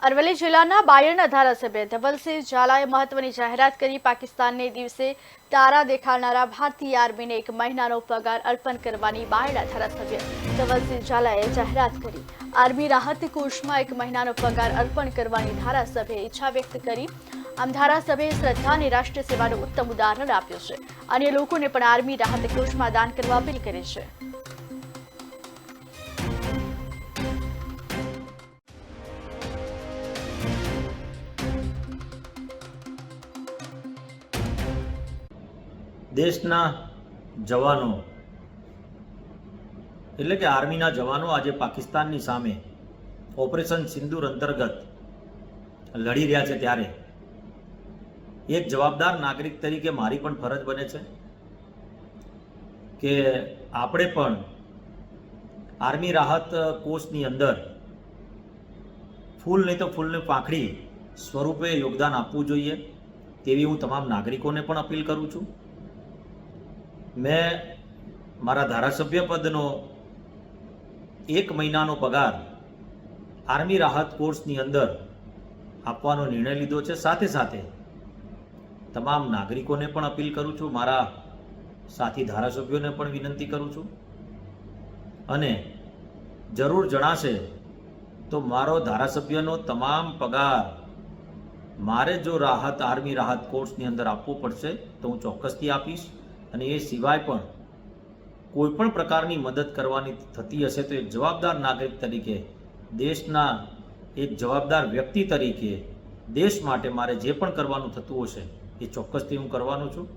અરવલ્લી જિલ્લાના બાયડના ધારાસભ્ય ધવલસિંહ ઝાલાએ મહત્વની જાહેરાત કરી પાકિસ્તાનને દિવસે તારા દેખાડનારા ભારતીય આર્મીને 1 મહિનાનો પગાર અર્પણ કરવાની બાયડના ધારાસભ્ય ધવલસિંહ ઝાલાએ જાહેરાત કરી। આર્મી રાહત કોષમાં 1 મહિનાનો પગાર અર્પણ કરવાની ધારાસભ્યએ ઈચ્છા વ્યક્ત કરી। આમ ધારાસભ્યએ શ્રદ્ધા અને રાષ્ટ્રીય સેવાનું ઉત્તમ ઉદાહરણ આપ્યું છે। અન્ય લોકોને પણ આર્મી રાહત કોષમાં દાન કરવા અપીલ કરી છે। દેશના જવાનો એટલે કે આર્મીના જવાનો આજે પાકિસ્તાનની સામે ઓપરેશન સિંદૂર અંતર્ગત લડી રહ્યા છે, ત્યારે એક જવાબદાર નાગરિક તરીકે મારી પણ ફરજ બને છે કે આપણે પણ આર્મી રાહત કોષની અંદર ફૂલ નહીં તો ફૂલની પાંખડી સ્વરૂપે યોગદાન આપવું જોઈએ, તેવી હું તમામ નાગરિકોને પણ અપીલ કરું છું। મેં મારા ધારાસભ્ય પદનો 1 મહિનાનો પગાર આર્મી રાહત કોર્સની અંદર આપવાનો નિર્ણય લીધો છે। સાથે સાથે તમામ નાગરિકોને પણ અપીલ કરું છું, મારા સાથી ધારાસભ્યોને પણ વિનંતી કરું છું, અને જરૂર જણાશે તો મારો ધારાસભ્યનો તમામ પગાર મારે જો આર્મી રાહત કોર્સની અંદર આપવું પડશે તો હું ચોક્કસથી આપીશ। અને એ સિવાય પણ કોઈ પણ પ્રકારની મદદ કરવાની થતી હશે તો એક જવાબદાર નાગરિક તરીકે, દેશના એક જવાબદાર વ્યક્તિ તરીકે દેશ માટે મારે જે પણ કરવાનું થતું હશે એ ચોક્કસથી હું કરવાનો છું।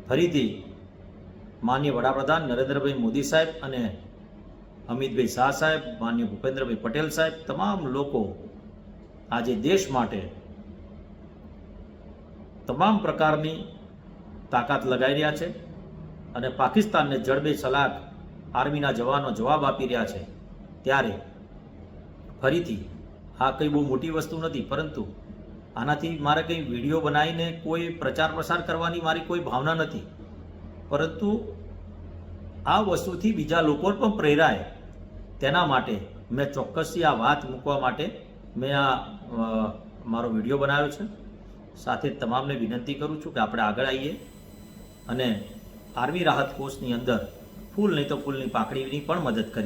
ફરીથી માનનીય વડાપ્રધાન નરેન્દ્રભાઈ મોદી સાહેબ અને અમિતભાઈ શાહ સાહેબ, માનનીય ભૂપેન્દ્રભાઈ પટેલ સાહેબ, તમામ લોકો આજે દેશ માટે તમામ પ્રકારની તાકાત લગાવી રહ્યા છે અને પાકિસ્તાનને જડબે સલાક આર્મીના જવાનો જવાબ આપી રહ્યા છે। ત્યારે ફરીથી આ કંઈ બહુ મોટી વસ્તુ નથી, પરંતુ આનાથી મારે કંઈ વિડીયો બનાવીને કોઈ પ્રચાર પ્રસાર કરવાની મારી કોઈ ભાવના નથી, પરંતુ આ વસ્તુથી બીજા લોકો પણ પ્રેરાય તેના માટે મેં ચોક્કસથી આ વાત મૂકવા માટે મેં આ મારો વિડીયો બનાવ્યો છે। સાથે તમામને વિનંતી કરું છું કે આપણે આગળ આવીએ અને આર્મી રાહત કોષની અંદર ફૂલ નહીં તો ફૂલની પાંખડીની પણ મદદ કરી।